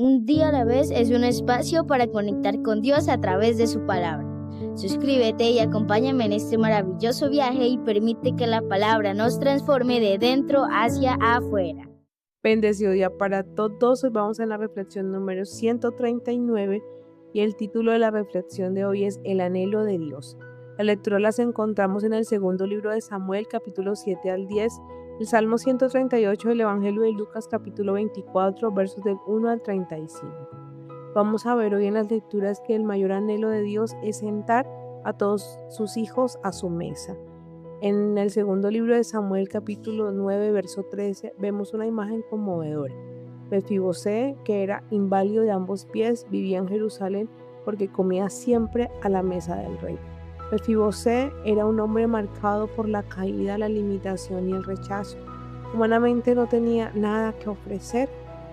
Un día a la vez es un espacio para conectar con Dios a través de su palabra. Suscríbete y acompáñame en este maravilloso viaje y permite que la palabra nos transforme de dentro hacia afuera. Bendecido día para todos. Hoy vamos a la reflexión número 139 y el título de la reflexión de hoy es El anhelo de Dios. La lectura las encontramos en el segundo libro de Samuel, capítulo 7 al 10, el Salmo 138 del Evangelio de Lucas, capítulo 24, versos del 1 al 35. Vamos a ver hoy en las lecturas que el mayor anhelo de Dios es sentar a todos sus hijos a su mesa. En el segundo libro de Samuel, capítulo 9, verso 13, vemos una imagen conmovedora. Mefibosé, que era inválido de ambos pies, vivía en Jerusalén porque comía siempre a la mesa del rey. Mefibosé era un hombre marcado por la caída, la limitación y el rechazo. Humanamente no tenía nada que ofrecer.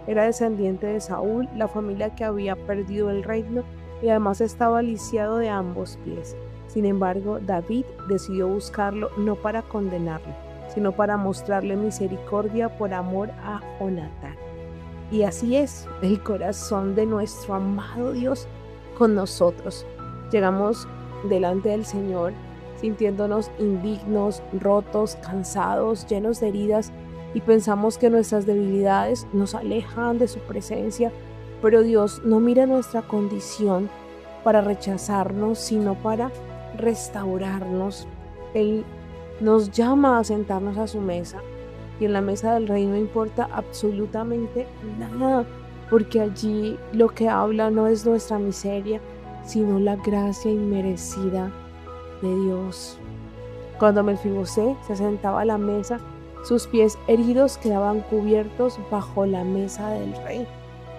Era descendiente de Saúl, la familia que había perdido el reino, y además estaba lisiado de ambos pies. Sin embargo, David decidió buscarlo no para condenarlo, sino para mostrarle misericordia por amor a Jonatán. Y así es el corazón de nuestro amado Dios con nosotros. Llegamos delante del Señor sintiéndonos indignos, rotos, cansados, llenos de heridas, y pensamos que nuestras debilidades nos alejan de su presencia, pero Dios no mira nuestra condición para rechazarnos, sino para restaurarnos. Él nos llama a sentarnos a su mesa, y en la mesa del rey no importa absolutamente nada, porque allí lo que habla no es nuestra miseria, sino la gracia inmerecida de Dios. Cuando Mefibosé se sentaba a la mesa, sus pies heridos quedaban cubiertos bajo la mesa del rey.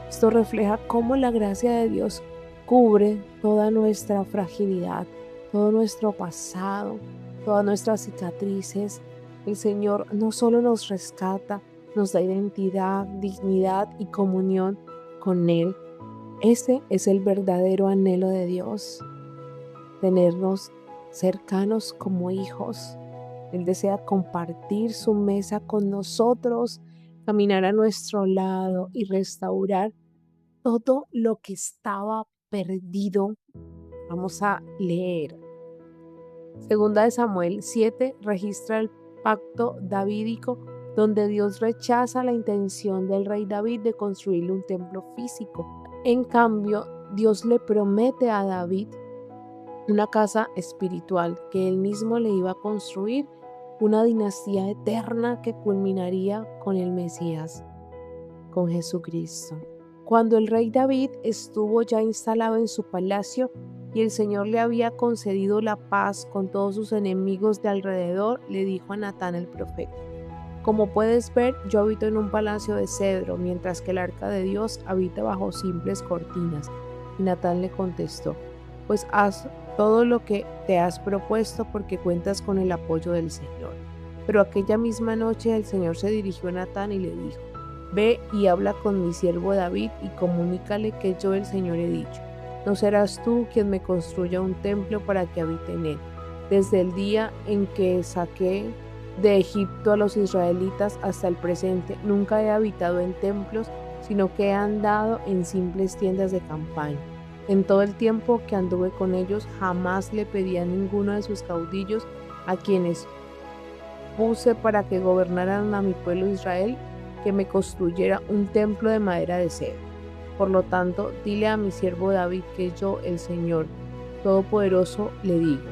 Esto refleja cómo la gracia de Dios cubre toda nuestra fragilidad, todo nuestro pasado, todas nuestras cicatrices. El Señor no solo nos rescata, nos da identidad, dignidad y comunión con Él. Ese es el verdadero anhelo de Dios, tenernos cercanos como hijos. Él desea compartir su mesa con nosotros, caminar a nuestro lado y restaurar todo lo que estaba perdido. Vamos a leer. Segunda de Samuel 7 registra el pacto davídico, donde Dios rechaza la intención del rey David de construirle un templo físico. En cambio, Dios le promete a David una casa espiritual que él mismo le iba a construir, una dinastía eterna que culminaría con el Mesías, con Jesucristo. Cuando el rey David estuvo ya instalado en su palacio y el Señor le había concedido la paz con todos sus enemigos de alrededor, le dijo a Natán el profeta: como puedes ver, yo habito en un palacio de cedro, mientras que el arca de Dios habita bajo simples cortinas. Y Natán le contestó: pues haz todo lo que te has propuesto, porque cuentas con el apoyo del Señor. Pero aquella misma noche el Señor se dirigió a Natán y le dijo: ve y habla con mi siervo David y comunícale que yo, el Señor, he dicho: no serás tú quien me construya un templo para que habite en él. Desde el día en que saqué de Egipto a los israelitas hasta el presente, nunca he habitado en templos, sino que he andado en simples tiendas de campaña. En todo el tiempo que anduve con ellos, jamás le pedí a ninguno de sus caudillos, a quienes puse para que gobernaran a mi pueblo Israel, que me construyera un templo de madera de cedro. Por lo tanto, dile a mi siervo David que yo, el Señor Todopoderoso, le digo: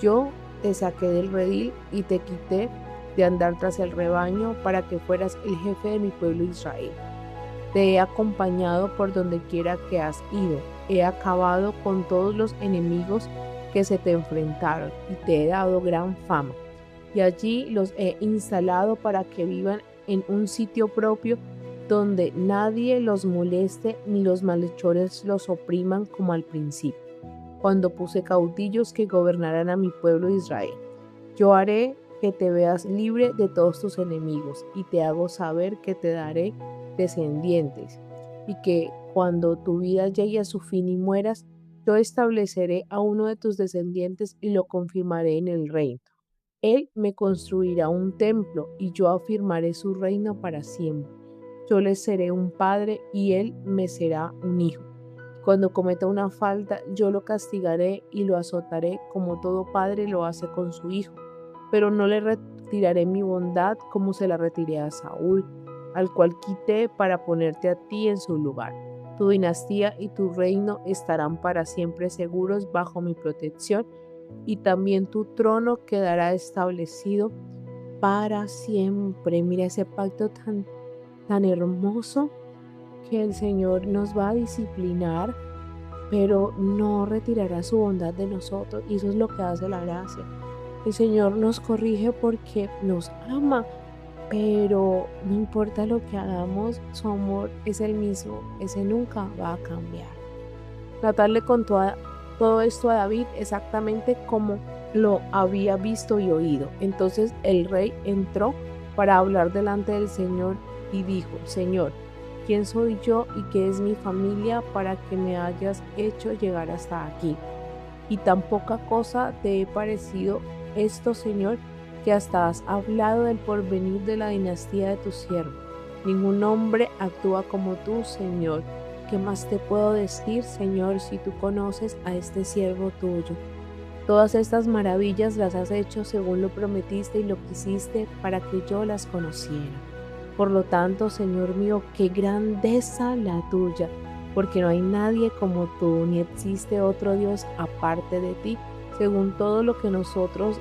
yo te saqué del redil y te quité de andar tras el rebaño para que fueras el jefe de mi pueblo Israel. Te he acompañado por donde quiera que has ido. He acabado con todos los enemigos que se te enfrentaron y te he dado gran fama. Y allí los he instalado para que vivan en un sitio propio donde nadie los moleste ni los malhechores los opriman como al principio, cuando puse caudillos que gobernaran a mi pueblo Israel. Yo haré que te veas libre de todos tus enemigos y te hago saber que te daré descendientes y que cuando tu vida llegue a su fin y mueras, yo estableceré a uno de tus descendientes y lo confirmaré en el reino. Él me construirá un templo y yo afirmaré su reino para siempre. yo le seré un padre y él me será un hijo. Cuando cometa una falta, yo lo castigaré y lo azotaré como todo padre lo hace con su hijo, pero no le retiraré mi bondad como se la retiré a Saúl, al cual quité para ponerte a ti en su lugar. Tu dinastía y tu reino estarán para siempre seguros bajo mi protección, y también tu trono quedará establecido para siempre. Mira ese pacto tan hermoso, que el Señor nos va a disciplinar, pero no retirará su bondad de nosotros, y eso es lo que hace la gracia. El Señor nos corrige porque nos ama, pero no importa lo que hagamos, su amor es el mismo, ese nunca va a cambiar. Natán le contó todo esto a David exactamente como lo había visto y oído. Entonces el rey entró para hablar delante del Señor y dijo: Señor, ¿quién soy yo y qué es mi familia para que me hayas hecho llegar hasta aquí? Y tan poca cosa te he parecido esto, Señor, que hasta has hablado del porvenir de la dinastía de tu siervo. Ningún hombre actúa como tú, Señor. ¿Qué más te puedo decir, Señor, si tú conoces a este siervo tuyo? Todas estas maravillas las has hecho según lo prometiste y lo quisiste para que yo las conociera. Por lo tanto, Señor mío, qué grandeza la tuya, porque no hay nadie como tú, ni existe otro Dios aparte de ti, según todo lo que nosotros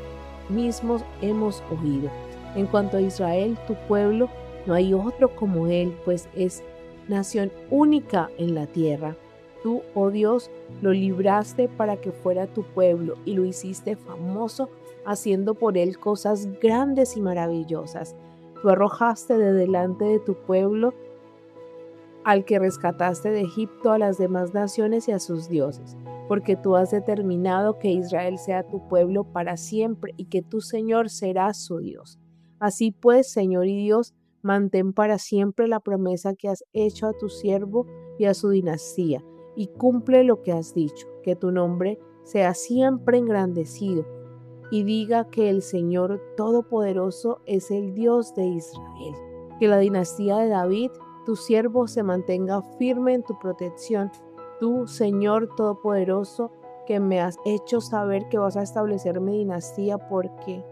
mismos hemos oído. En cuanto a Israel, tu pueblo, no hay otro como él, pues es nación única en la tierra. Tú, oh Dios, lo libraste para que fuera tu pueblo y lo hiciste famoso, haciendo por él cosas grandes y maravillosas. Tú arrojaste de delante de tu pueblo al que rescataste de Egipto a las demás naciones y a sus dioses, porque tú has determinado que Israel sea tu pueblo para siempre y que tu Señor será su Dios. Así pues, Señor y Dios, mantén para siempre la promesa que has hecho a tu siervo y a su dinastía, y cumple lo que has dicho, que tu nombre sea siempre engrandecido, y diga que el Señor Todopoderoso es el Dios de Israel. Que la dinastía de David, tu siervo, se mantenga firme en tu protección. Tú, Señor Todopoderoso, que me has hecho saber que vas a establecer mi dinastía, porque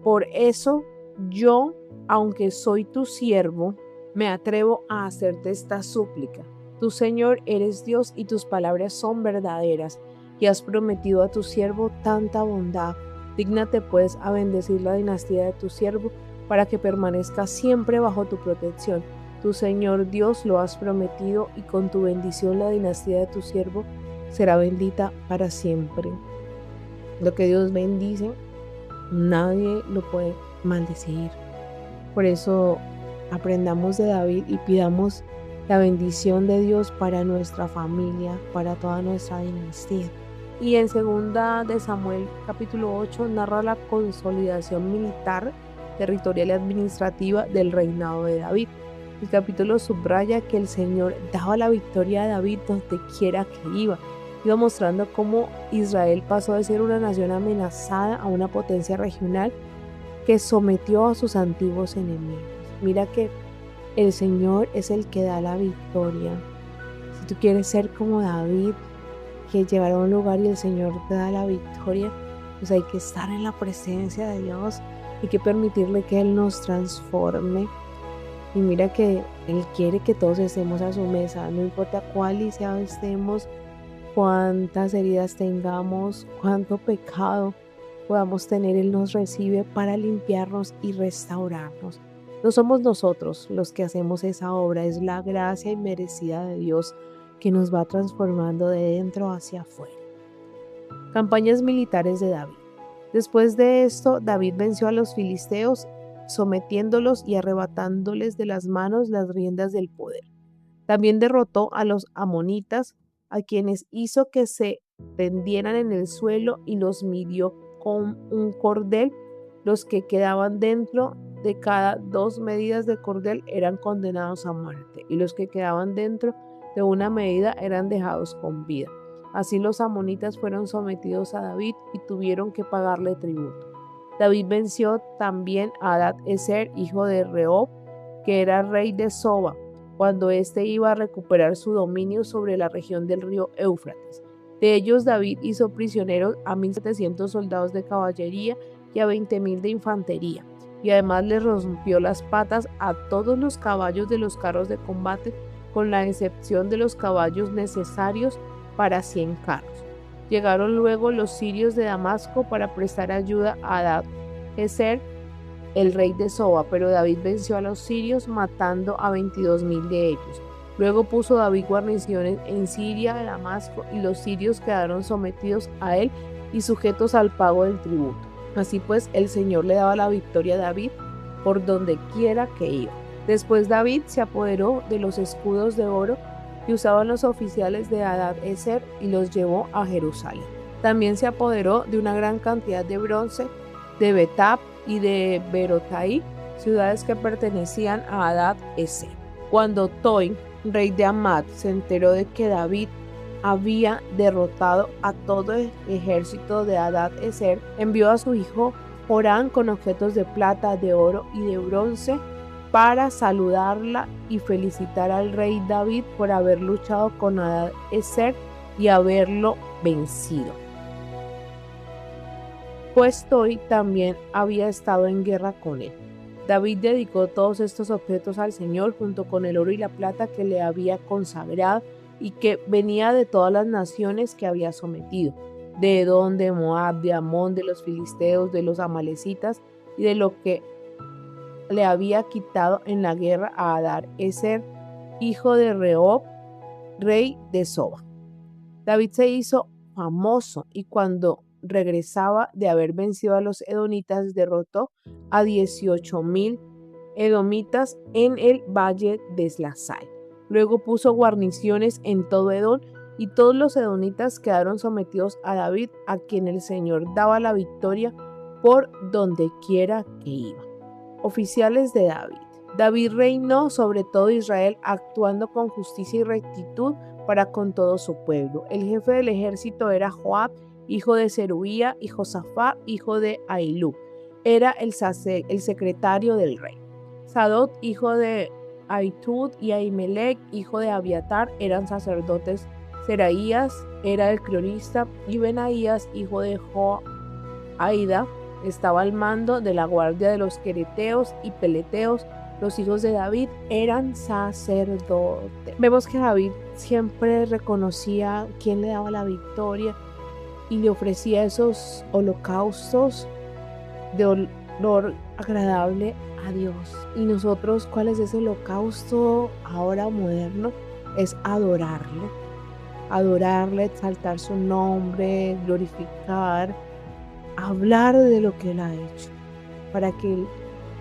por eso yo, aunque soy tu siervo, me atrevo a hacerte esta súplica. Tú, Señor, eres Dios y tus palabras son verdaderas, y has prometido a tu siervo tanta bondad. Dígnate pues a bendecir la dinastía de tu siervo, para que permanezca siempre bajo tu protección. Tu Señor Dios lo has prometido, y con tu bendición la dinastía de tu siervo será bendita para siempre. Lo que Dios bendice, nadie lo puede maldecir. Por eso aprendamos de David y pidamos la bendición de Dios para nuestra familia, para toda nuestra dinastía. Y en 2 de Samuel capítulo 8 narra la consolidación militar, territorial y administrativa del reinado de David. El capítulo subraya que el Señor daba la victoria a David donde quiera que iba. Iba mostrando cómo Israel pasó de ser una nación amenazada a una potencia regional que sometió a sus antiguos enemigos. Mira que el Señor es el que da la victoria. Si tú quieres ser como David, que llegar a un lugar y el Señor te da la victoria, pues hay que estar en la presencia de Dios, hay que permitirle que Él nos transforme. Y mira que Él quiere que todos estemos a su mesa, no importa cuál lisiado estemos, cuántas heridas tengamos, cuánto pecado podamos tener, Él nos recibe para limpiarnos y restaurarnos. No somos nosotros los que hacemos esa obra, es la gracia inmerecida de Dios que nos va transformando de dentro hacia afuera. Campañas militares de David. Después de esto, David venció a los filisteos, sometiéndolos y arrebatándoles de las manos las riendas del poder. También derrotó a los amonitas, a quienes hizo que se tendieran en el suelo y los midió con un cordel. Los que quedaban dentro de cada 2 medidas de cordel eran condenados a muerte, y los que quedaban dentro de una medida eran dejados con vida. Así los amonitas fueron sometidos a David y tuvieron que pagarle tributo. David venció también a Hadad-Ezer, hijo de Rehob, que era rey de Soba, cuando éste iba a recuperar su dominio sobre la región del río Éufrates. De ellos David hizo prisioneros a 1.700 soldados de caballería y a 20.000 de infantería, y además le rompió las patas a todos los caballos de los carros de combate, con la excepción de los caballos necesarios para 100 carros. Llegaron luego los sirios de Damasco para prestar ayuda a Hadad-Ezer, el rey de Soba, pero David venció a los sirios matando a 22.000 de ellos. Luego puso David guarniciones en Siria, Damasco, y los sirios quedaron sometidos a él y sujetos al pago del tributo. Así pues, el Señor le daba la victoria a David por donde quiera que iba. Después David se apoderó de los escudos de oro que usaban los oficiales de Hadad-Ezer y los llevó a Jerusalén. También se apoderó de una gran cantidad de bronce de Betab y de Berotai, ciudades que pertenecían a Hadad-Ezer. Cuando Toi, rey de Amad, se enteró de que David había derrotado a todo el ejército de Hadad-Ezer, envió a su hijo Joram con objetos de plata, de oro y de bronce para saludarla y felicitar al rey David por haber luchado con Hadad-Ezer y haberlo vencido. Pues Toi también había estado en guerra con él. David dedicó todos estos objetos al Señor junto con el oro y la plata que le había consagrado y que venía de todas las naciones que había sometido, de Edom, de Moab, de Amón, de los filisteos, de los amalecitas y de lo que le había quitado en la guerra a Hadad-Ezer, hijo de Rehob, rey de Soba. David se hizo famoso y cuando regresaba de haber vencido a los edomitas, derrotó a 18.000 edomitas en el valle de Eslazai. Luego puso guarniciones en todo Edom y todos los edomitas quedaron sometidos a David, a quien el Señor daba la victoria por donde quiera que iba. Oficiales de David. David reinó sobre todo Israel, actuando con justicia y rectitud para con todo su pueblo. El jefe del ejército era Joab, hijo de Zeruía, y Josafat, hijo de Ahilú, era el secretario del rey. Sadok, hijo de Ahitub, y Ahimelech, hijo de Abiatar, eran sacerdotes. Seraías era el cronista, y Benaías, hijo de Joaida, estaba al mando de la guardia de los quereteos y peleteos. Los hijos de David eran sacerdotes. Vemos que David siempre reconocía quién le daba la victoria y le ofrecía esos holocaustos de olor agradable a Dios. Y nosotros, ¿cuál es ese holocausto ahora moderno? Es adorarle, exaltar su nombre, glorificar, hablar de lo que Él ha hecho, para que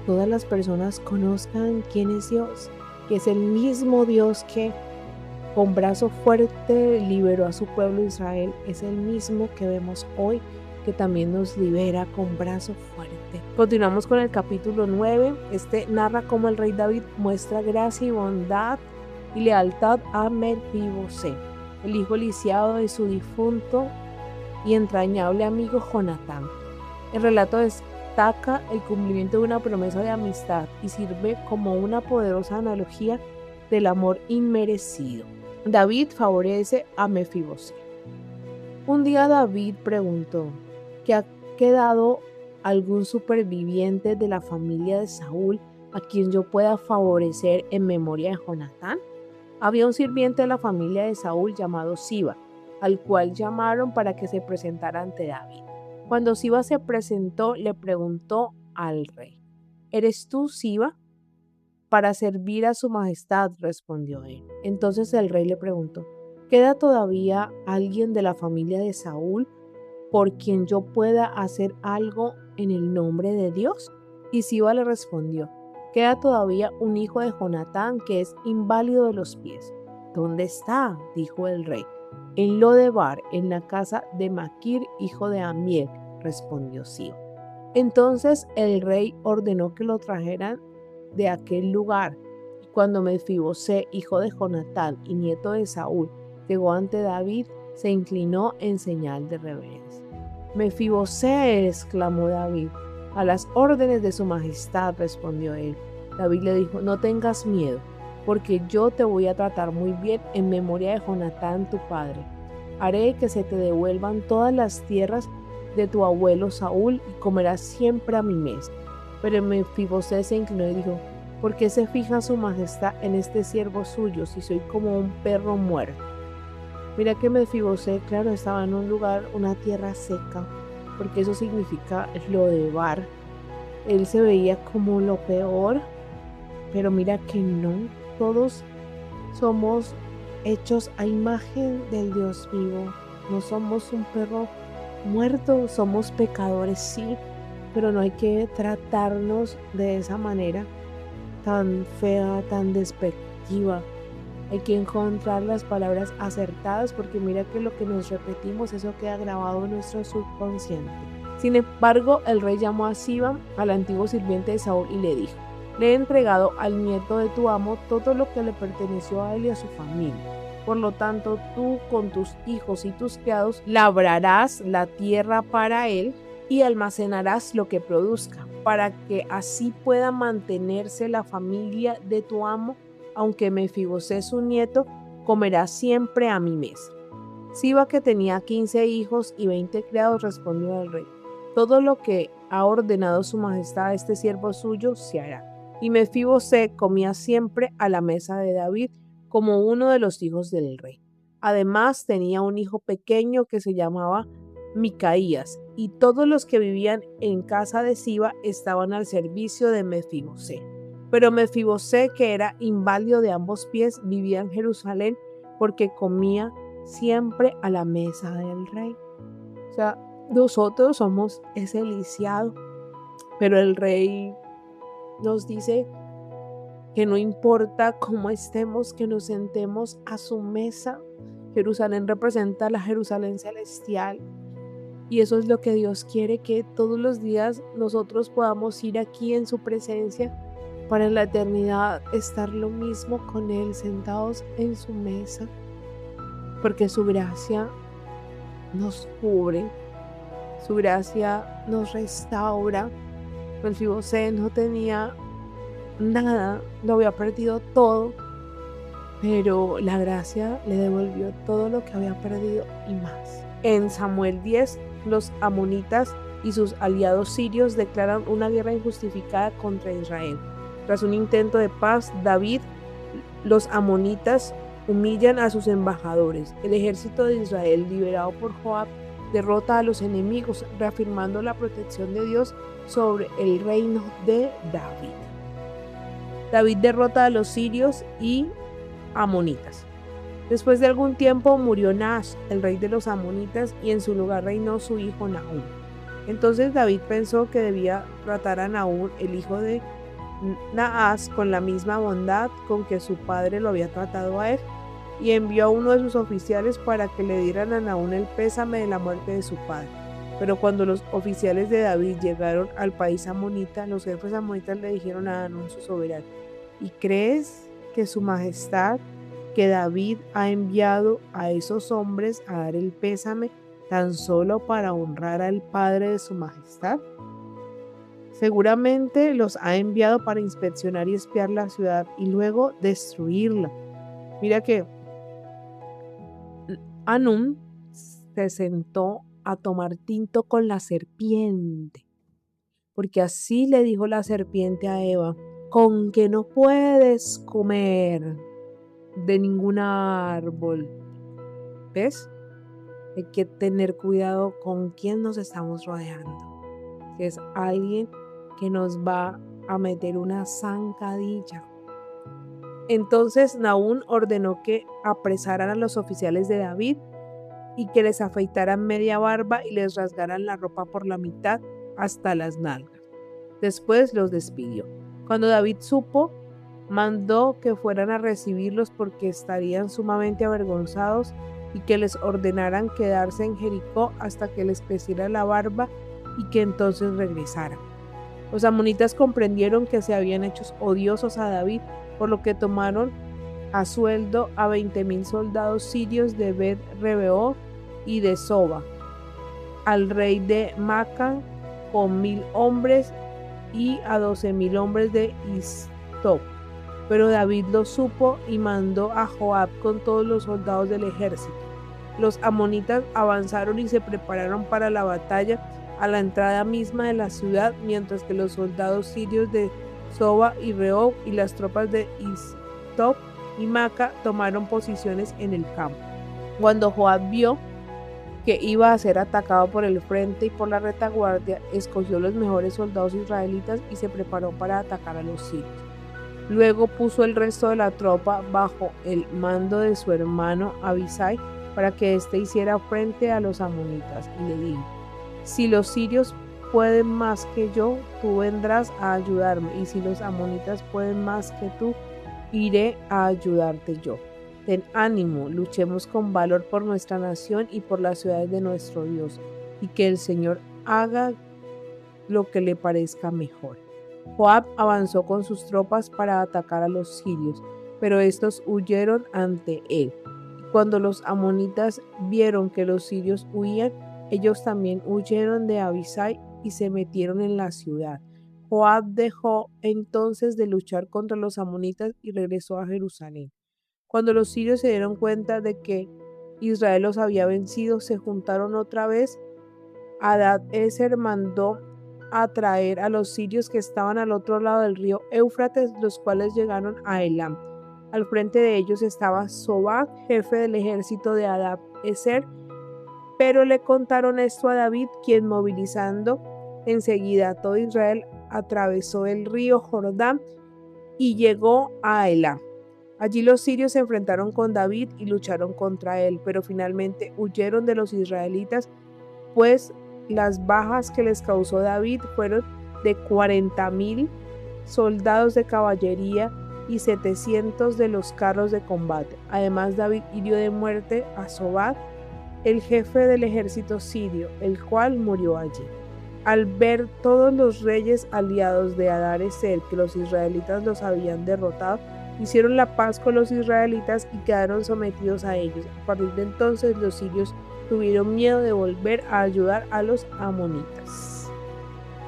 todas las personas conozcan quién es Dios, que es el mismo Dios que con brazo fuerte liberó a su pueblo Israel, es el mismo que vemos hoy, que también nos libera con brazo fuerte. Continuamos con el capítulo 9. Este narra cómo el rey David muestra gracia y bondad y lealtad a Mefibosé, el hijo lisiado de su difunto y entrañable amigo Jonatán. El relato destaca el cumplimiento de una promesa de amistad y sirve como una poderosa analogía del amor inmerecido. David favorece a Mefibosé. Un día David preguntó que ha quedado algún superviviente de la familia de Saúl a quien yo pueda favorecer en memoria de Jonatán. Había un sirviente de la familia de Saúl llamado Siba, al cual llamaron para que se presentara ante David. Cuando Siba se presentó, le preguntó al rey: ¿Eres tú, Siba? Para servir a su majestad, respondió él. Entonces el rey le preguntó: ¿queda todavía alguien de la familia de Saúl por quien yo pueda hacer algo en el nombre de Dios? Y Siba le respondió: queda todavía un hijo de Jonatán que es inválido de los pies. ¿Dónde está?, dijo el rey. En Lodebar, en la casa de Maquir, hijo de Amiel, respondió Siba. Entonces el rey ordenó que lo trajeran de aquel lugar. Y cuando Mefibosé, hijo de Jonatán y nieto de Saúl, llegó ante David, se inclinó en señal de reverencia. Mefibosé, exclamó David. A las órdenes de su majestad, respondió él. David le dijo: no tengas miedo, porque yo te voy a tratar muy bien en memoria de Jonatán tu padre. Haré que se te devuelvan todas las tierras de tu abuelo Saúl y comerás siempre a mi mesa. Pero Mefibosé se inclinó y dijo: ¿por qué se fija su majestad en este siervo suyo si soy como un perro muerto? Mira que Mefibosé, claro, estaba en un lugar, una tierra seca, porque eso significa lo de Bar. Él se veía como lo peor, pero mira que no, todos somos hechos a imagen del Dios vivo. No somos un perro muerto, somos pecadores, sí, pero no hay que tratarnos de esa manera tan fea, tan despectiva. Hay que encontrar las palabras acertadas, porque mira que lo que nos repetimos, eso queda grabado en nuestro subconsciente. Sin embargo, el rey llamó a Siba, al antiguo sirviente de Saúl, y le dijo: le he entregado al nieto de tu amo todo lo que le perteneció a él y a su familia. Por lo tanto, tú con tus hijos y tus criados labrarás la tierra para él y almacenarás lo que produzca, para que así pueda mantenerse la familia de tu amo, aunque Mefibosé su nieto comerá siempre a mi mesa. Siba, que tenía 15 hijos y 20 criados, respondió al rey: todo lo que ha ordenado su majestad a este siervo suyo se hará. Y Mefibosé comía siempre a la mesa de David como uno de los hijos del rey. Además tenía un hijo pequeño que se llamaba Micaías, y todos los que vivían en casa de Siba estaban al servicio de Mefibosé. Pero Mefibosé, que era inválido de ambos pies, vivía en Jerusalén porque comía siempre a la mesa del rey. O sea, nosotros somos ese lisiado, pero el rey nos dice que no importa cómo estemos, que nos sentemos a su mesa. Jerusalén representa la Jerusalén celestial, y eso es lo que Dios quiere, que todos los días nosotros podamos ir aquí en su presencia para en la eternidad estar lo mismo con Él, sentados en su mesa, porque su gracia nos cubre, su gracia nos restaura. Mefibosé no tenía nada, lo había perdido todo, pero la gracia le devolvió todo lo que había perdido y más. En Samuel 10, los amonitas y sus aliados sirios declaran una guerra injustificada contra Israel. Tras un intento de paz, los amonitas humillan a sus embajadores. El ejército de Israel, liderado por Joab, derrota a los enemigos, reafirmando la protección de Dios sobre el reino de David. David derrota a los sirios y amonitas. Después de algún tiempo murió Naas, el rey de los amonitas, y en su lugar reinó su hijo Nahum. Entonces David pensó que debía tratar a Nahum, el hijo de Naas, con la misma bondad con que su padre lo había tratado a él, y envió a uno de sus oficiales para que le dieran a Nahum el pésame de la muerte de su padre. Pero cuando los oficiales de David llegaron al país amonita, los jefes amonitas le dijeron a Hanún, su soberano: ¿y crees que su majestad, que David ha enviado a esos hombres a dar el pésame tan solo para honrar al padre de su majestad? Seguramente los ha enviado para inspeccionar y espiar la ciudad y luego destruirla. Mira que Hanún se sentó a tomar tinto con la serpiente, porque así le dijo la serpiente a Eva: con que no puedes comer de ningún árbol. ¿Ves? Hay que tener cuidado con quién nos estamos rodeando. Si es alguien que nos va a meter una zancadilla. Entonces Nahum ordenó que apresaran a los oficiales de David y que les afeitaran media barba y les rasgaran la ropa por la mitad hasta las nalgas. Después los despidió. Cuando David supo, mandó que fueran a recibirlos porque estarían sumamente avergonzados, y que les ordenaran quedarse en Jericó hasta que les creciera la barba y que entonces regresaran. Los amonitas comprendieron que se habían hecho odiosos a David, por lo que tomaron a sueldo a 20,000 soldados sirios de Bet-rebeó y de Soba, al rey de Macan con 1,000 hombres y a 12,000 hombres de Tob. Pero David lo supo y mandó a Joab con todos los soldados del ejército. Los amonitas avanzaron y se prepararon para la batalla a la entrada misma de la ciudad, mientras que los soldados sirios de Soba y Rehob y las tropas de Istob y Maca tomaron posiciones en el campo. Cuando Joab vio que iba a ser atacado por el frente y por la retaguardia, escogió los mejores soldados israelitas y se preparó para atacar a los sirios. Luego puso el resto de la tropa bajo el mando de su hermano Abisai para que éste hiciera frente a los amonitas, y le dijo: si los sirios pueden más que yo, tú vendrás a ayudarme, y si los amonitas pueden más que tú, iré a ayudarte yo. Ten ánimo, luchemos con valor por nuestra nación y por las ciudades de nuestro Dios, y que el Señor haga lo que le parezca mejor. Joab avanzó con sus tropas para atacar a los sirios, pero estos huyeron ante él. Cuando los amonitas vieron que los sirios huían, ellos también huyeron de Abisai y se metieron en la ciudad. Joab dejó entonces de luchar contra los amonitas y regresó a Jerusalén. Cuando los sirios se dieron cuenta de que Israel los había vencido, se juntaron otra vez. Hadad-ezer mandó a traer a los sirios que estaban al otro lado del río Éufrates, los cuales llegaron a Elam. Al frente de ellos estaba Sobac, jefe del ejército de Hadad-ezer, pero le contaron esto a David, quien, movilizando enseguida a todo Israel, atravesó el río Jordán y llegó a Elam. Allí los sirios se enfrentaron con David y lucharon contra él, pero finalmente huyeron de los israelitas, pues las bajas que les causó David fueron de 40,000 soldados de caballería y 700 de los carros de combate. Además, David hirió de muerte a Sobac, el jefe del ejército sirio, el cual murió allí. Al ver todos los reyes aliados de Hadad-ezer que los israelitas los habían derrotado, hicieron la paz con los israelitas y quedaron sometidos a ellos. A partir de entonces los sirios tuvieron miedo de volver a ayudar a los amonitas.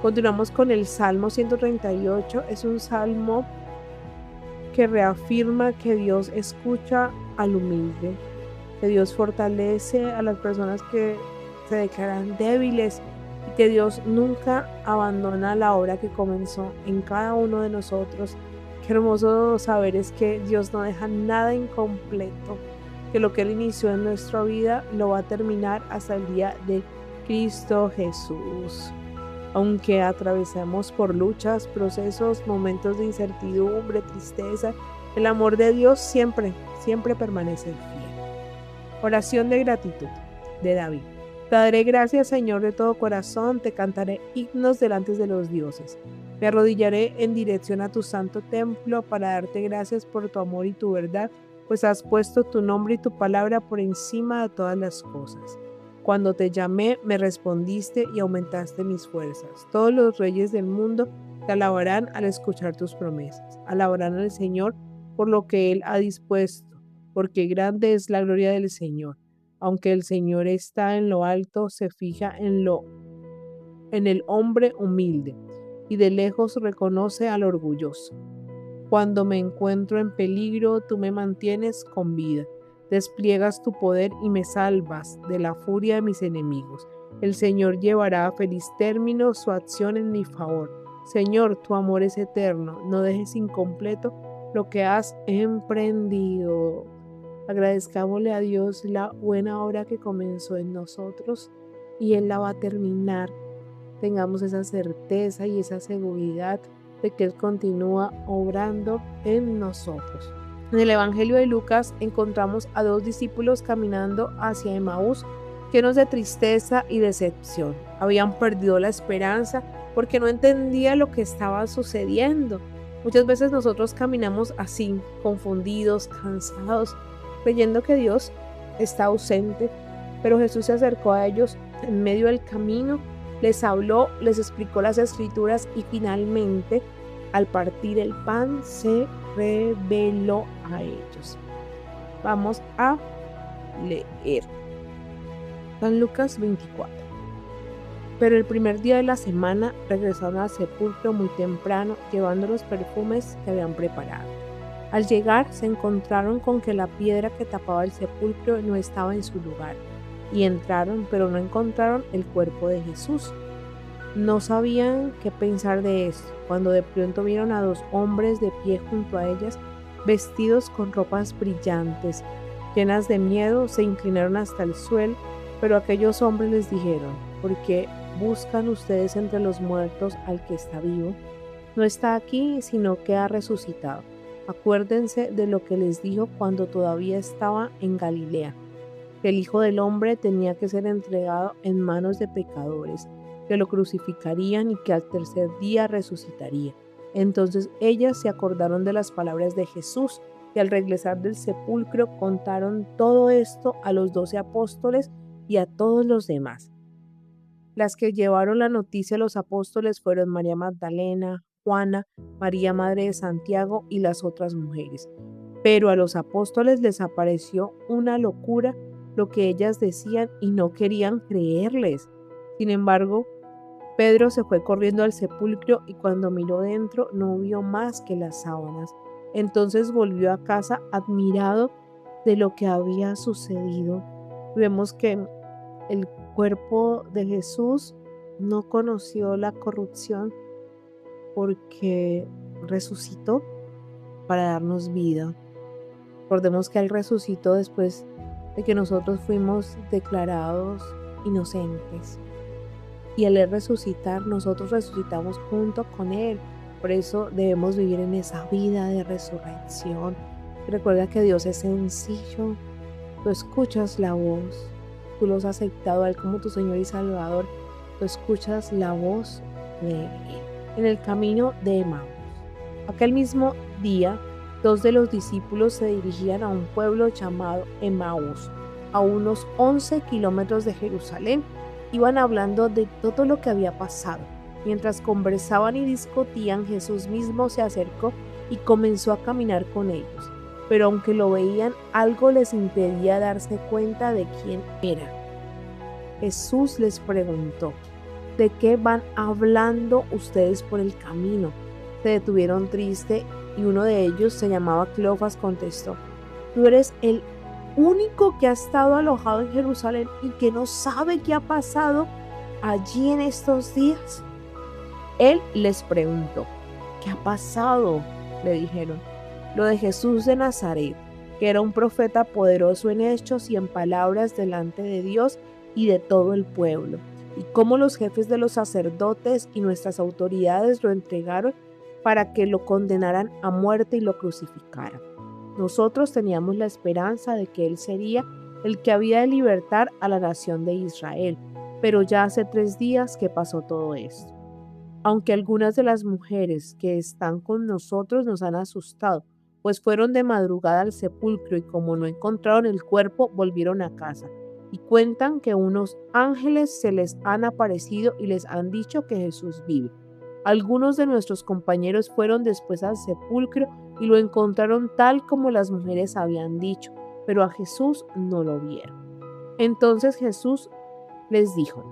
Continuamos con el Salmo 138. Es un salmo que reafirma que Dios escucha al humilde, que Dios fortalece a las personas que se declaran débiles y que Dios nunca abandona la obra que comenzó en cada uno de nosotros. Qué hermoso saber es que Dios no deja nada incompleto, que lo que Él inició en nuestra vida lo va a terminar hasta el día de Cristo Jesús. Aunque atravesemos por luchas, procesos, momentos de incertidumbre, tristeza, el amor de Dios siempre permanece fiel. Oración de gratitud de David. Te daré gracias, Señor, de todo corazón, te cantaré himnos delante de los dioses. Me arrodillaré en dirección a tu santo templo para darte gracias por tu amor y tu verdad, pues has puesto tu nombre y tu palabra por encima de todas las cosas. Cuando te llamé, me respondiste y aumentaste mis fuerzas. Todos los reyes del mundo te alabarán al escuchar tus promesas. Alabarán al Señor por lo que Él ha dispuesto, porque grande es la gloria del Señor. Aunque el Señor está en lo alto, se fija en el hombre humilde, y de lejos reconoce al orgulloso. Cuando me encuentro en peligro, tú me mantienes con vida. Despliegas tu poder y me salvas de la furia de mis enemigos. El Señor llevará a feliz término su acción en mi favor. Señor, tu amor es eterno. No dejes incompleto lo que has emprendido. Agradezcámosle a Dios la buena obra que comenzó en nosotros y Él la va a terminar. Tengamos esa certeza y esa seguridad de que Él continúa obrando en nosotros. En el Evangelio de Lucas encontramos a dos discípulos caminando hacia Emaús, llenos de tristeza y decepción. Habían perdido la esperanza porque no entendían lo que estaba sucediendo. Muchas veces nosotros caminamos así, confundidos, cansados, creyendo que Dios está ausente, pero Jesús se acercó a ellos en medio del camino, les habló, les explicó las Escrituras y finalmente, al partir el pan, se reveló a ellos. Vamos a leer San Lucas 24. Pero el primer día de la semana regresaron al sepulcro muy temprano, llevando los perfumes que habían preparado. Al llegar se encontraron con que la piedra que tapaba el sepulcro no estaba en su lugar, y entraron, pero no encontraron el cuerpo de Jesús. No sabían qué pensar de esto, cuando de pronto vieron a 2 hombres de pie junto a ellas, vestidos con ropas brillantes. Llenas de miedo, se inclinaron hasta el suelo, pero aquellos hombres les dijeron: ¿por qué buscan ustedes entre los muertos al que está vivo? No está aquí, sino que ha resucitado. Acuérdense de lo que les dijo cuando todavía estaba en Galilea, que el Hijo del Hombre tenía que ser entregado en manos de pecadores, que lo crucificarían y que al tercer día resucitaría. Entonces ellas se acordaron de las palabras de Jesús, y al regresar del sepulcro contaron todo esto a los 12 apóstoles y a todos los demás. Las que llevaron la noticia a los apóstoles fueron María Magdalena, Juana, María madre de Santiago y las otras mujeres. Pero a los apóstoles les apareció una locura lo que ellas decían y no querían creerles. Sin embargo, Pedro se fue corriendo al sepulcro y cuando miró dentro no vio más que las sábanas. Entonces volvió a casa admirado de lo que había sucedido. Vemos que el cuerpo de Jesús no conoció la corrupción porque resucitó para darnos vida. Recordemos que Él resucitó después de que nosotros fuimos declarados inocentes. Y al Él resucitar, nosotros resucitamos junto con Él. Por eso debemos vivir en esa vida de resurrección. Recuerda que Dios es sencillo. Tú escuchas la voz. Tú lo has aceptado a Él como tu Señor y Salvador. Tú escuchas la voz de Él. En el camino de Emaús. Aquel mismo día, 2 de los discípulos se dirigían a un pueblo llamado Emaús, a unos 11 kilómetros de Jerusalén. Iban hablando de todo lo que había pasado. Mientras conversaban y discutían, Jesús mismo se acercó y comenzó a caminar con ellos. Pero aunque lo veían, algo les impedía darse cuenta de quién era. Jesús les preguntó: ¿de qué van hablando ustedes por el camino? Se detuvieron tristes y uno de ellos, se llamaba Cleofas, contestó: ¿tú eres el único que ha estado alojado en Jerusalén y que no sabe qué ha pasado allí en estos días? Él les preguntó: ¿qué ha pasado? Le dijeron: lo de Jesús de Nazaret, que era un profeta poderoso en hechos y en palabras delante de Dios y de todo el pueblo, y cómo los jefes de los sacerdotes y nuestras autoridades lo entregaron para que lo condenaran a muerte y lo crucificaran. Nosotros teníamos la esperanza de que Él sería el que había de libertar a la nación de Israel, pero ya hace 3 días que pasó todo esto. Aunque algunas de las mujeres que están con nosotros nos han asustado, pues fueron de madrugada al sepulcro y como no encontraron el cuerpo, volvieron a casa. Y cuentan que unos ángeles se les han aparecido y les han dicho que Jesús vive. Algunos de nuestros compañeros fueron después al sepulcro y lo encontraron tal como las mujeres habían dicho, pero a Jesús no lo vieron. Entonces Jesús les dijo: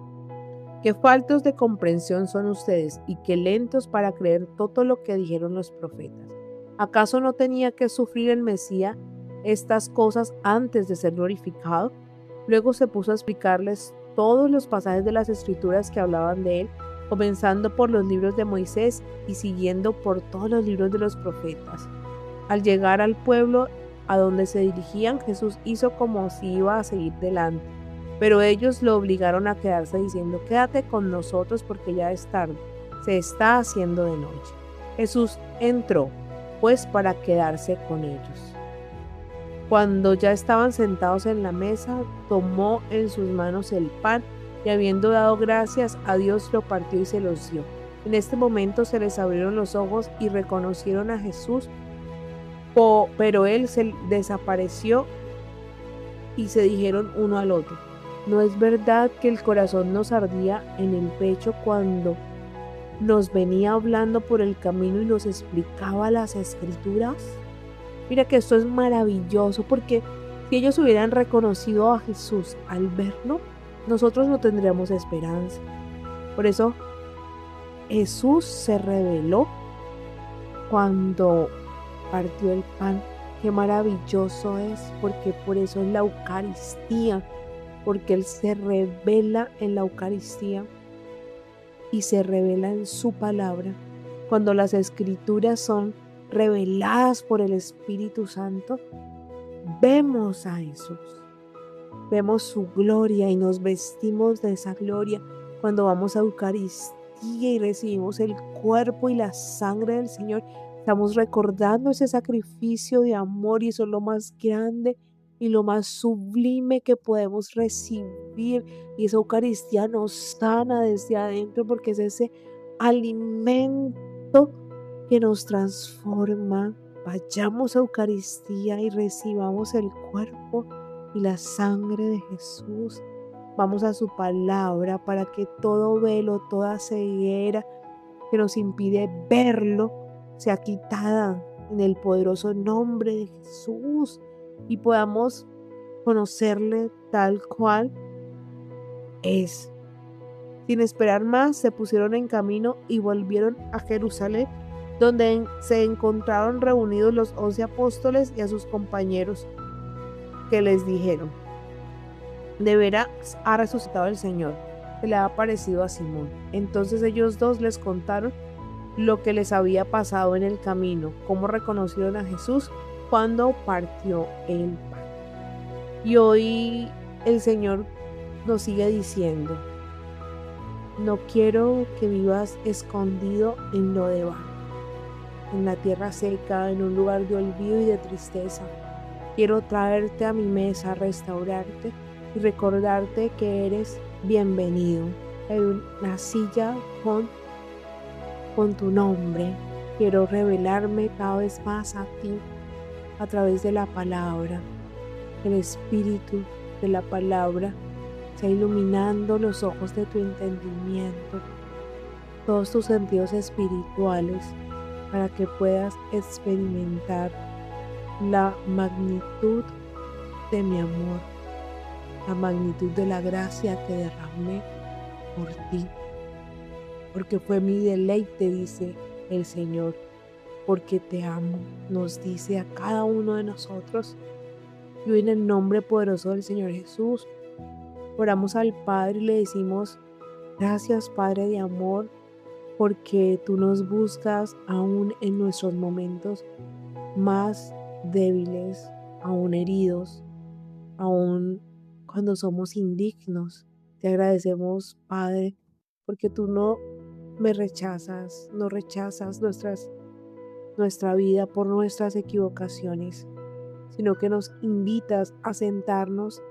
qué faltos de comprensión son ustedes y qué lentos para creer todo lo que dijeron los profetas. ¿Acaso no tenía que sufrir el Mesías estas cosas antes de ser glorificado? Luego se puso a explicarles todos los pasajes de las Escrituras que hablaban de él, comenzando por los libros de Moisés y siguiendo por todos los libros de los profetas. Al llegar al pueblo a donde se dirigían, Jesús hizo como si iba a seguir delante, pero ellos lo obligaron a quedarse diciendo: quédate con nosotros porque ya es tarde, se está haciendo de noche. Jesús entró, pues, para quedarse con ellos. Cuando ya estaban sentados en la mesa, tomó en sus manos el pan y habiendo dado gracias a Dios lo partió y se los dio. En este momento se les abrieron los ojos y reconocieron a Jesús, pero él se desapareció y se dijeron uno al otro: ¿no es verdad que el corazón nos ardía en el pecho cuando nos venía hablando por el camino y nos explicaba las Escrituras? Mira que esto es maravilloso, porque si ellos hubieran reconocido a Jesús al verlo, nosotros no tendríamos esperanza. Por eso Jesús se reveló cuando partió el pan. Qué maravilloso es, porque por eso es la Eucaristía, porque Él se revela en la Eucaristía y se revela en su palabra. Cuando las Escrituras son reveladas por el Espíritu Santo, vemos a Jesús, vemos su gloria y nos vestimos de esa gloria cuando vamos a Eucaristía y recibimos el cuerpo y la sangre del Señor. Estamos recordando ese sacrificio de amor y eso es lo más grande y lo más sublime que podemos recibir. Y esa Eucaristía nos sana desde adentro porque es ese alimento que nos transforma. Vayamos a Eucaristía y recibamos el cuerpo y la sangre de Jesús. Vamos a su palabra para que todo velo, toda ceguera que nos impide verlo sea quitada en el poderoso nombre de Jesús y podamos conocerle tal cual es. Sin esperar más, se pusieron en camino y volvieron a Jerusalén, donde se encontraron reunidos los 11 apóstoles y a sus compañeros, que les dijeron: de veras ha resucitado el Señor, que le ha aparecido a Simón. Entonces ellos dos les contaron lo que les había pasado en el camino, cómo reconocieron a Jesús cuando partió el pan. Y hoy el Señor nos sigue diciendo: no quiero que vivas escondido en lo de abajo, en la tierra seca, en un lugar de olvido y de tristeza. Quiero traerte a mi mesa, restaurarte y recordarte que eres bienvenido en una silla con tu nombre. Quiero revelarme cada vez más a ti a través de la palabra. El espíritu de la palabra sea iluminando los ojos de tu entendimiento, todos tus sentidos espirituales, para que puedas experimentar la magnitud de mi amor, la magnitud de la gracia que derramé por ti. Porque fue mi deleite, dice el Señor, porque te amo, nos dice a cada uno de nosotros. Y hoy en el nombre poderoso del Señor Jesús, oramos al Padre y le decimos: gracias, Padre de amor, porque tú nos buscas aún en nuestros momentos más débiles, aún heridos, aún cuando somos indignos. Te agradecemos, Padre, porque tú no rechazas nuestra vida por nuestras equivocaciones, sino que nos invitas a sentarnos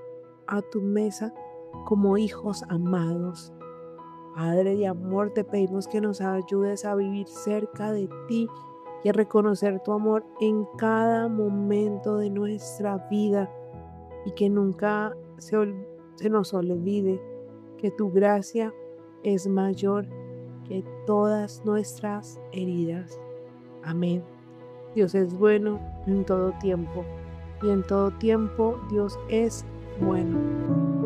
a tu mesa como hijos amados. Padre de amor, te pedimos que nos ayudes a vivir cerca de ti y a reconocer tu amor en cada momento de nuestra vida, y que nunca se nos olvide que tu gracia es mayor que todas nuestras heridas. Amén. Dios es bueno en todo tiempo, y en todo tiempo Dios es bueno.